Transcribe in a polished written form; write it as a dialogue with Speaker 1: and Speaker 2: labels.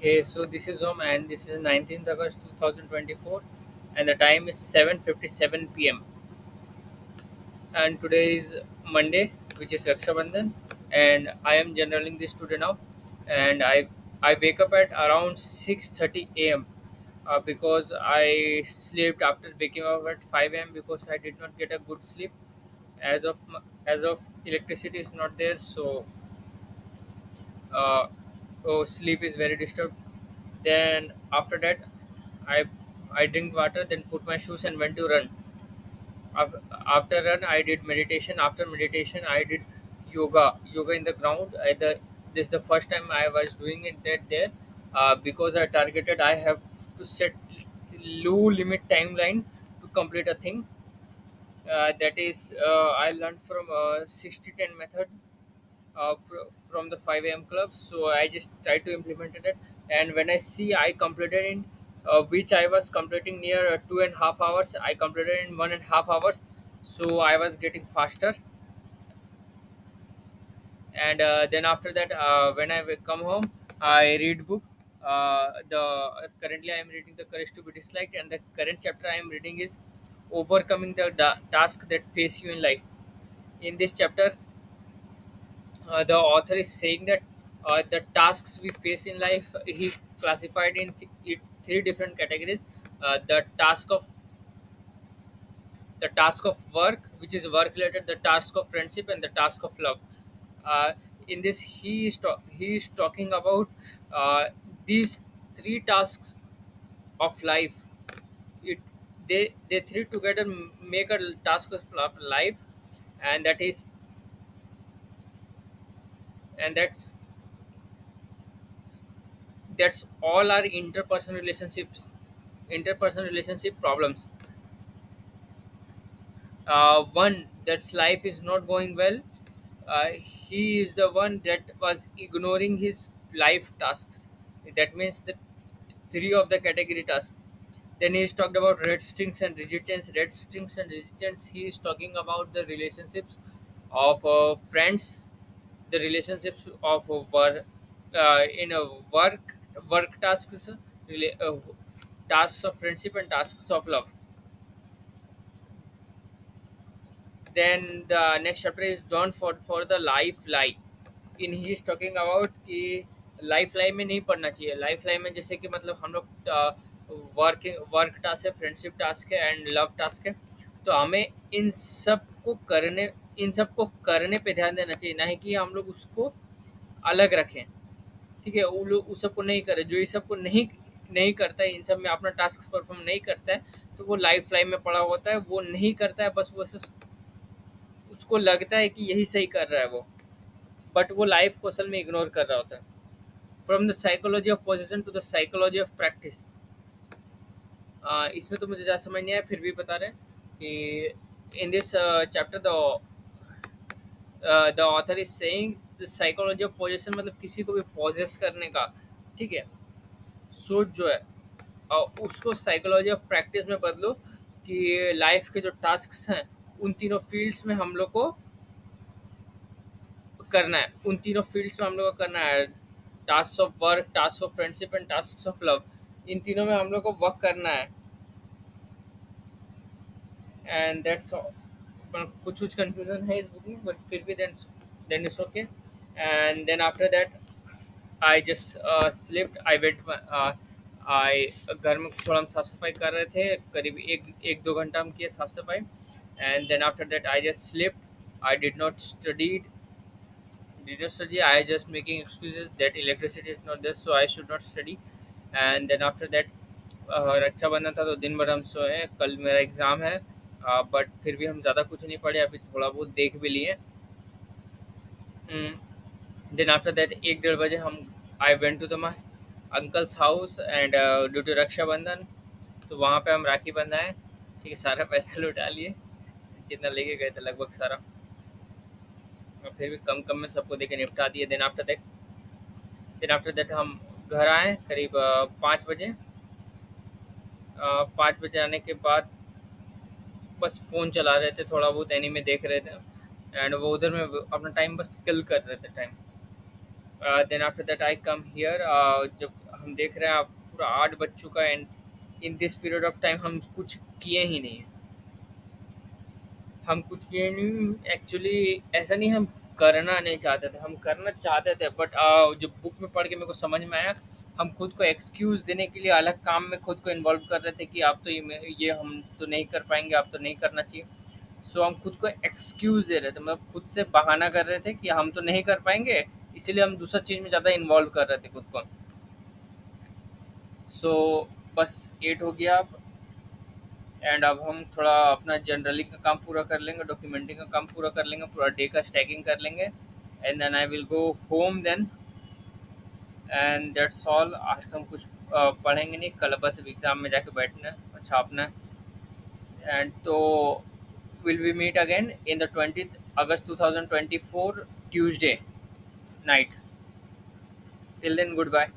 Speaker 1: Hey, so this is Om, and this is 19th August 2024, and the time is 7:57 p.m. And today is Monday, which is Raksha Bandhan, and I am generaling this today now, and I wake up at around 6:30 a.m. Because I slept after waking up at 5 a.m. because I did not get a good sleep. As of electricity is not there, uh, so sleep is very disturbed. Then after that, I I drink water, then put my shoes and went to run. After run, I did meditation. After meditation, I did yoga in the ground. This is the first time I was doing it that there, because I targeted. I have to set low limit timeline to complete a thing. That is, I learned from 60-10 method from the 5 a.m. club. So I just try to implement it. And when I see I completed in, which I was completing near 2.5 hours, I completed in 1.5 hours. So I was getting faster. And then after that, when I will come home, I read book. The Currently I am reading The Courage to Be Disliked, and the current chapter I am reading is Overcoming the Task That Face You in Life. In this chapter, the author is saying that the tasks we face in life, he classified in three different categories. The task of work, which is work related, the task of friendship, and the task of love. uh, in this, he is talking about these three tasks of life. It they they three together make a task of life. And that is and that's that's all our interpersonal relationship problems. One, that's life is not going well. He is the one that was ignoring his life tasks. That means the three of the category tasks. Then he's talked about red strings and resistance. Red strings and resistance, he is talking about the relationships of friends, the relationships of work, in a work tasks, tasks of friendship and tasks of love. Then the next chapter is don't for the life lie. In he is talking about कि life line में नहीं पढ़ना चाहिए। Life line में जैसे कि मतलब हम लोग वर्क टास्क है, फ्रेंडशिप टास्क है, एंड लव टास्क है। तो हमें इन सबको करने पे ध्यान देना चाहिए, ना ही कि हम लोग उसको अलग रखें। ठीक है, वो लोग उस सबको नहीं करे, जो इस सबको नहीं नहीं करता है, इन सब में अपना टास्क परफॉर्म नहीं करता है, तो वो लाइफ लाइन में पड़ा होता है, वो नहीं करता है, बस वो उसको लगता है कि यही सही कर रहा है वो, बट वो लाइफ को असल में इग्नोर कर रहा होता है। From the psychology of position to the psychology of practice. इसमें तो मुझे ज़्यादा समझ नहीं आया, फिर भी बता रहे हैं कि in this chapter the author is saying the psychology of position, मतलब किसी को भी पोजेस करने का। ठीक है, सोच जो है, उसको साइकोलॉजी ऑफ प्रैक्टिस में बदलो कि लाइफ के जो टास्क हैं, उन तीनों फील्ड्स में हम लोग को करना है। उन तीनों फील्ड्स में हम लोग को करना है। Task of work, task of friendship and task of love, इन तीनों में हम लोग को वर्क करना है। एंड दैट्स कुछ कुछ कंफ्यूजन है इस बुक में, बट फिर भी then it's okay. And then after that I just slipped. I घर में थोड़ा हम साफ सफाई कर रहे थे, करीब एक एक दो घंटा हम किए साफ सफाई। And then after that I just slipped. I did not studied did not study. I just making excuses that electricity is not there, so I should not study. And then after that, Rakshabandhan था तो दिन भर हम सोए। कल मेरा exam है, but फिर भी हम ज़्यादा कुछ नहीं पढ़े, अभी थोड़ा बहुत देख भी लिए। देन आफ्टर दैट 1 डेढ़ बजे हम I went to the my uncle's house and due to Rakshabandhan, तो वहाँ पे हम राखी बंधाए। ठीक है, सारा पैसा लुटा लिए, जितना लेके गए थे लगभग सारा, और फिर भी कम कम में सबको देके निपटा दिए। देन आफ्टर दैट हम घर आए करीब 5 बजे। 5 बजे आने के बाद बस फ़ोन चला रहे थे, थोड़ा बहुत एनीमे देख रहे थे, एंड वो उधर में अपना टाइम बस किल कर रहे थे time. Then after that I come here. जब हम देख रहे हैं आप पूरा 8 बज चुका है, and in this period of time हम कुछ किए ही नहीं। हम कुछ किए नहीं एक्चुअली। ऐसा नहीं हम करना नहीं चाहते थे, हम करना चाहते थे, बट जो बुक में पढ़ के मेरे को समझ में आया, हम खुद को एक्सक्यूज देने के लिए अलग काम में खुद को इन्वॉल्व कर रहे थे कि आप तो ये हम तो नहीं कर पाएंगे, आप तो नहीं करना चाहिए। सो हम खुद को एक्सक्यूज दे रहे थे, मतलब खुद से बहाना कर रहे थे कि हम तो नहीं कर पाएंगे, इसीलिए हम दूसरा चीज़ में ज़्यादा इन्वॉल्व कर रहे थे खुद को। सो बस 8 हो गया अब। एंड अब हम थोड़ा अपना जनरली का काम पूरा कर लेंगे, डॉक्यूमेंटिंग का काम पूरा कर लेंगे, पूरा डे का स्टैकिंग कर लेंगे, and then I will go home then. And that's all. आज तो हम कुछ पढ़ेंगे नहीं, कल बस एग्ज़ाम में जाके बैठना है और छापना है। एंड तो will we meet again in the 20th August 2024 Tuesday night. Till then, goodbye.